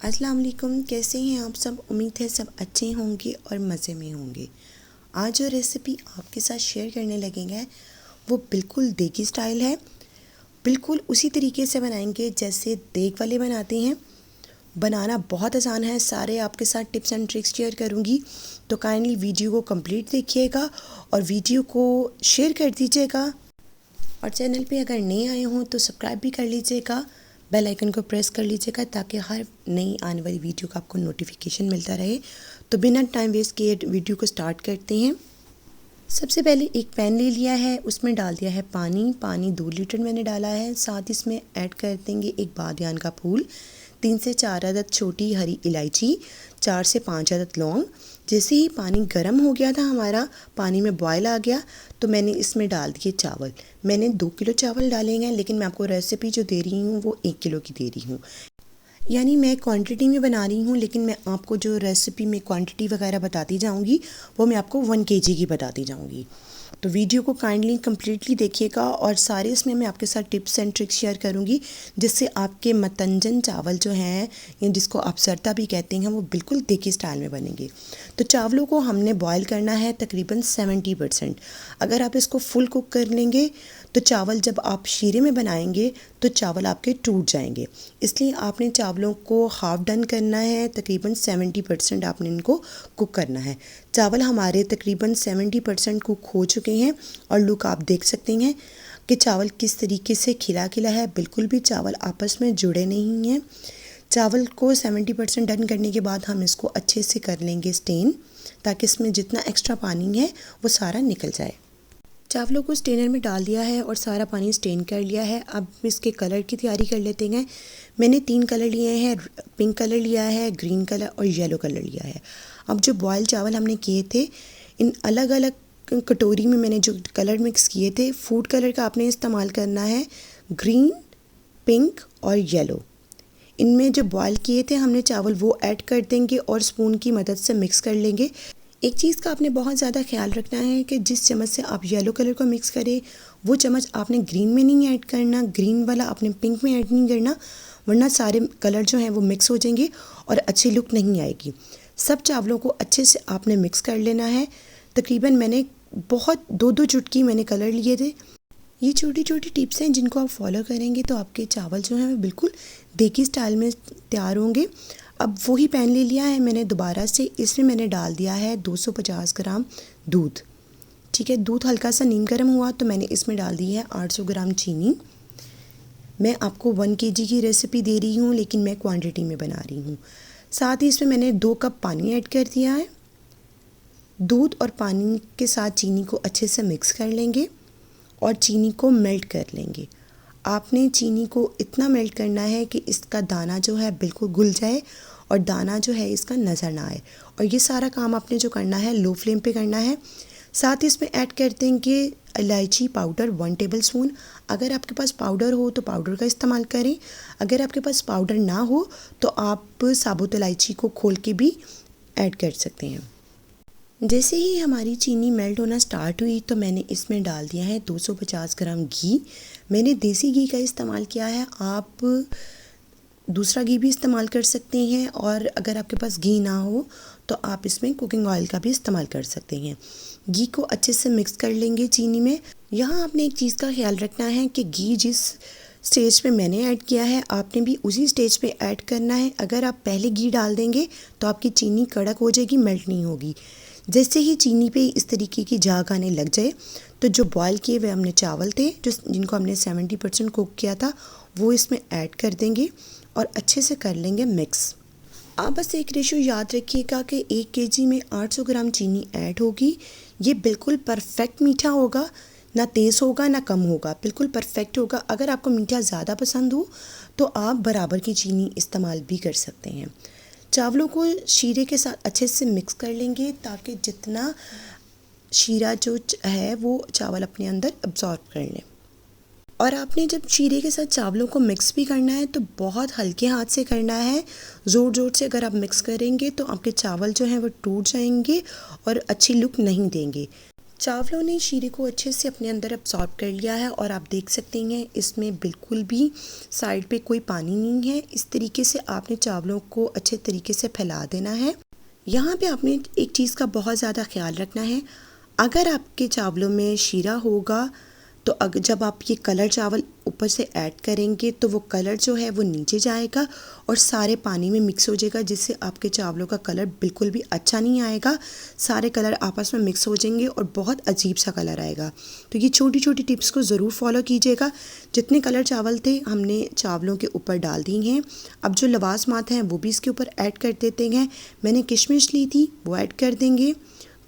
अस्सलाम वालेकुम। कैसे हैं आप सब? उम्मीद है सब अच्छे होंगे और मज़े में होंगे। आज जो रेसिपी आपके साथ शेयर करने लगेंगे वो बिल्कुल देगी स्टाइल है। बिल्कुल उसी तरीके से बनाएंगे जैसे देग वाले बनाते हैं। बनाना बहुत आसान है। सारे आपके साथ टिप्स एंड ट्रिक्स शेयर करूंगी, तो काइंडली वीडियो को कंप्लीट देखिएगा और वीडियो को शेयर कर दीजिएगा। और चैनल पे अगर नए आए हों तो सब्सक्राइब भी कर लीजिएगा, बेल आइकन को प्रेस कर लीजिएगा ताकि हर नई आने वाली वीडियो का आपको नोटिफिकेशन मिलता रहे। तो बिना टाइम वेस्ट किए वीडियो को स्टार्ट करते हैं। सबसे पहले एक पैन ले लिया है, उसमें डाल दिया है पानी 2 लीटर मैंने डाला है। साथ इसमें ऐड कर देंगे एक बादियान का फूल, 3 से 4 अदद छोटी हरी इलायची, 4 से 5 अदद लौंग। जैसे ही पानी गर्म हो गया था हमारा, पानी में बॉयल आ गया, तो मैंने इसमें डाल दिए चावल। मैंने 2 किलो चावल डाले हैं, लेकिन मैं आपको रेसिपी जो दे रही हूँ वो 1 किलो की दे रही हूँ। यानी मैं क्वांटिटी में बना रही हूँ, लेकिन मैं आपको जो रेसिपी में क्वांटिटी वगैरह बताती जाऊँगी वो मैं आपको 1 kg की बताती जाऊँगी। तो वीडियो को काइंडली कम्प्लीटली देखिएगा और सारे इसमें मैं आपके साथ टिप्स एंड ट्रिक्स शेयर करूँगी, जिससे आपके मतंजन चावल जो हैं, या जिसको आप सरता भी कहते हैं, वो बिल्कुल देगी स्टाइल में बनेंगे। तो चावलों को हमने बॉयल करना है तकरीबन 70%। अगर आप इसको फुल कुक कर लेंगे तो चावल जब आप शीरे में बनाएंगे तो चावल आपके टूट जाएंगे। इसलिए आपने चावलों को हाफ़ डन करना है, तकरीबन 70% आपने इनको कुक करना है। चावल हमारे तकरीबन 70% कुक हो चुके हैं और लुक आप देख सकते हैं कि चावल किस तरीके से खिला खिला है। बिल्कुल भी चावल आपस में जुड़े नहीं हैं। चावल को 70% डन करने के बाद हम इसको अच्छे से कर लेंगे स्टेन, ताकि इसमें जितना एक्स्ट्रा पानी है वो सारा निकल जाए। चावलों को स्टेनर में डाल दिया है और सारा पानी स्टेन कर लिया है। अब इसके कलर की तैयारी कर लेते हैं। मैंने 3 कलर लिए हैं, पिंक कलर लिया है, ग्रीन कलर और येलो कलर लिया है। अब जो बॉयल चावल हमने किए थे, इन अलग अलग कटोरी में मैंने जो कलर मिक्स किए थे, फूड कलर का आपने इस्तेमाल करना है, ग्रीन, पिंक और येलो। इनमें जो बॉयल किए थे हमने चावल, वो ऐड कर देंगे और स्पून की मदद से मिक्स कर लेंगे। एक चीज़ का आपने बहुत ज़्यादा ख्याल रखना है कि जिस चम्मच से आप येलो कलर को मिक्स करें, वो चम्मच आपने ग्रीन में नहीं ऐड करना, ग्रीन वाला आपने पिंक में ऐड नहीं करना, वरना सारे कलर जो हैं वो मिक्स हो जाएंगे और अच्छी लुक नहीं आएगी। सब चावलों को अच्छे से आपने मिक्स कर लेना है। तकरीबन मैंने बहुत 2-2 चुटकी मैंने कलर लिए थे। ये छोटी छोटी टिप्स हैं जिनको आप फॉलो करेंगे तो आपके चावल जो हैं वो बिल्कुल देगी स्टाइल में तैयार होंगे। अब वही पैन ले लिया है मैंने दोबारा से, इसमें मैंने डाल दिया है 250 ग्राम दूध। ठीक है, दूध हल्का सा नीम गर्म हुआ तो मैंने इसमें डाल दी है 800 ग्राम चीनी। मैं आपको 1 kg की रेसिपी दे रही हूँ, लेकिन मैं क्वांटिटी में बना रही हूँ। साथ ही इसमें मैंने 2 कप पानी ऐड कर दिया है। दूध और पानी के साथ चीनी को अच्छे से मिक्स कर लेंगे और चीनी को मेल्ट कर लेंगे। आपने चीनी को इतना मेल्ट करना है कि इसका दाना जो है बिल्कुल घुल जाए और दाना जो है इसका नज़र ना आए। और ये सारा काम आपने जो करना है लो फ्लेम पे करना है। साथ ही इसमें ऐड कर देंगे इलायची पाउडर 1 टेबल स्पून। अगर आपके पास पाउडर हो तो पाउडर का इस्तेमाल करें, अगर आपके पास पाउडर ना हो तो आप साबुत इलायची को खोल के भी ऐड कर सकते हैं। जैसे ही हमारी चीनी मेल्ट होना स्टार्ट हुई तो मैंने इसमें डाल दिया है 250 ग्राम घी। मैंने देसी घी का इस्तेमाल किया है, आप दूसरा घी भी इस्तेमाल कर सकते हैं, और अगर आपके पास घी ना हो तो आप इसमें कुकिंग ऑयल का भी इस्तेमाल कर सकते हैं। घी को अच्छे से मिक्स कर लेंगे चीनी में। यहाँ आपने एक चीज़ का ख्याल रखना है कि घी जिस स्टेज पे मैंने ऐड किया है आपने भी उसी स्टेज पे ऐड करना है। अगर आप पहले घी डाल देंगे तो आपकी चीनी कड़क हो जाएगी, मेल्ट नहीं होगी। जैसे ही चीनी पे इस तरीके की झाग आने लग जाए तो जो बॉयल किए हुए हमने चावल थे, जिनको हमने 70% कुक किया था, वो इसमें ऐड कर देंगे और अच्छे से कर लेंगे मिक्स। आप बस एक रेशियो याद रखिएगा कि 1 kg में 800 ग्राम चीनी ऐड होगी। ये बिल्कुल परफेक्ट मीठा होगा, ना तेज़ होगा ना कम होगा, बिल्कुल परफेक्ट होगा। अगर आपको मीठा ज़्यादा पसंद हो तो आप बराबर की चीनी इस्तेमाल भी कर सकते हैं। चावलों को शीरे के साथ अच्छे से मिक्स कर लेंगे ताकि जितना शीरा जो है वो चावल अपने अंदर अब्जॉर्ब कर लें। और आपने जब शीरे के साथ चावलों को मिक्स भी करना है तो बहुत हल्के हाथ से करना है। ज़ोर ज़ोर से अगर आप मिक्स करेंगे तो आपके चावल जो हैं वो टूट जाएंगे और अच्छी लुक नहीं देंगे। चावलों ने शीरे को अच्छे से अपने अंदर अब्सॉर्ब कर लिया है और आप देख सकते हैं इसमें बिल्कुल भी साइड पे कोई पानी नहीं है। इस तरीके से आपने चावलों को अच्छे तरीके से फैला देना है। यहाँ पे आपने एक चीज़ का बहुत ज़्यादा ख्याल रखना है, अगर आपके चावलों में शीरा होगा तो अगर जब आप ये कलर चावल ऊपर से ऐड करेंगे तो वो कलर जो है वो नीचे जाएगा और सारे पानी में मिक्स हो जाएगा, जिससे आपके चावलों का कलर बिल्कुल भी अच्छा नहीं आएगा। सारे कलर आपस में मिक्स हो जाएंगे और बहुत अजीब सा कलर आएगा। तो ये छोटी छोटी टिप्स को ज़रूर फॉलो कीजिएगा। जितने कलर चावल थे हमने चावलों के ऊपर डाल दिए हैं। अब जो लवाजमात हैं वो भी इसके ऊपर ऐड कर देते हैं। मैंने किशमिश ली थी वो ऐड कर देंगे।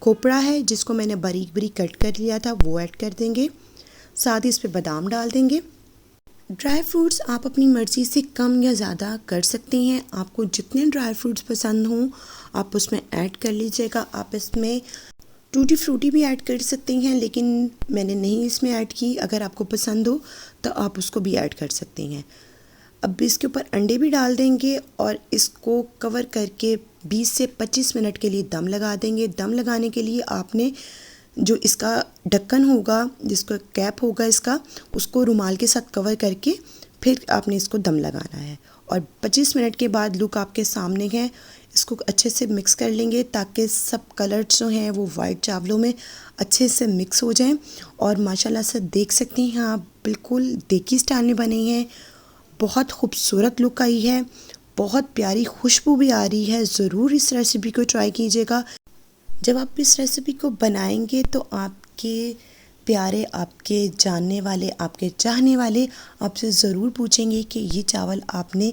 खोपड़ा है जिसको मैंने बारीक बारीक कट कर लिया था वो ऐड कर देंगे। साथ ही इस पे बादाम डाल देंगे। ड्राई फ्रूट्स आप अपनी मर्ज़ी से कम या ज़्यादा कर सकते हैं। आपको जितने ड्राई फ्रूट्स पसंद हों आप उसमें ऐड कर लीजिएगा। आप इसमें टूटी फ्रूटी भी ऐड कर सकते हैं, लेकिन मैंने नहीं इसमें ऐड की। अगर आपको पसंद हो तो आप उसको भी ऐड कर सकते हैं। अब इसके ऊपर अंडे भी डाल देंगे और इसको कवर करके 20 से 25 मिनट के लिए दम लगा देंगे। दम लगाने के लिए आपने जो इसका ढक्कन होगा, जिसका कैप होगा इसका, उसको रुमाल के साथ कवर करके फिर आपने इसको दम लगाना है। और 25 मिनट के बाद लुक आपके सामने है। इसको अच्छे से मिक्स कर लेंगे ताकि सब कलर्स जो हैं वो वाइट चावलों में अच्छे से मिक्स हो जाएं। और माशाल्लाह से देख सकते हैं आप बिल्कुल देगी स्टाइल में बने हैं। बहुत खूबसूरत लुक आई है, बहुत प्यारी खुशबू भी आ रही है। ज़रूर इस रेसिपी को ट्राई कीजिएगा। जब आप इस रेसिपी को बनाएंगे तो आपके प्यारे, आपके जानने वाले, आपके चाहने वाले आपसे ज़रूर पूछेंगे कि ये चावल आपने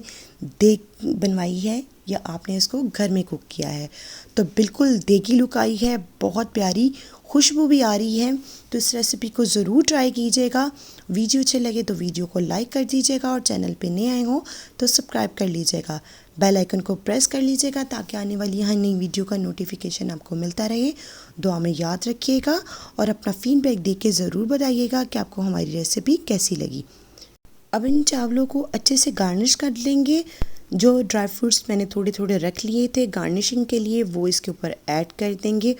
देग बनवाई है या आपने इसको घर में कुक किया है। तो बिल्कुल देगी लुक आई है, बहुत प्यारी खुशबू भी आ रही है। तो इस रेसिपी को ज़रूर ट्राई कीजिएगा। वीडियो अच्छे लगे तो वीडियो को लाइक कर दीजिएगा और चैनल पे नए आए हो तो सब्सक्राइब कर लीजिएगा। बेल आइकन को प्रेस कर लीजिएगा ताकि आने वाली हर नई वीडियो का नोटिफिकेशन आपको मिलता रहे। दुआ में याद रखिएगा और अपना फीडबैक दे के ज़रूर बताइएगा कि आपको हमारी रेसिपी कैसी लगी। अब इन चावलों को अच्छे से गार्निश कर लेंगे। जो ड्राई फ्रूट्स मैंने थोड़े थोड़े रख लिए थे गार्निशिंग के लिए वो इसके ऊपर ऐड कर देंगे।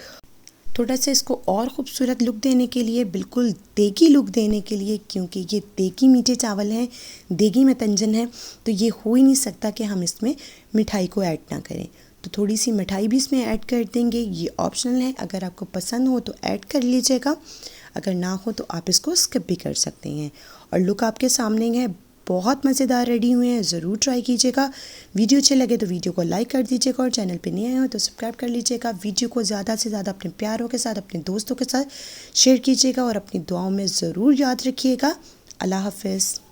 थोड़ा सा इसको और ख़ूबसूरत लुक देने के लिए, बिल्कुल देगी लुक देने के लिए, क्योंकि ये देगी मीठे चावल हैं, देगी मतंजन है, तो ये हो ही नहीं सकता कि हम इसमें मिठाई को ऐड ना करें। तो थोड़ी सी मिठाई भी इसमें ऐड कर देंगे। ये ऑप्शनल है, अगर आपको पसंद हो तो ऐड कर लीजिएगा, अगर ना हो तो आप इसको स्किप भी कर सकते हैं। और लुक आपके सामने है, बहुत मज़ेदार रेडी हुए हैं। ज़रूर ट्राई कीजिएगा। वीडियो अच्छे लगे तो वीडियो को लाइक कर दीजिएगा और चैनल पे नए आए हो तो सब्सक्राइब कर लीजिएगा। वीडियो को ज़्यादा से ज़्यादा अपने प्यारों के साथ, अपने दोस्तों के साथ शेयर कीजिएगा और अपनी दुआओं में ज़रूर याद रखिएगा। अल्लाह हाफ़िज़।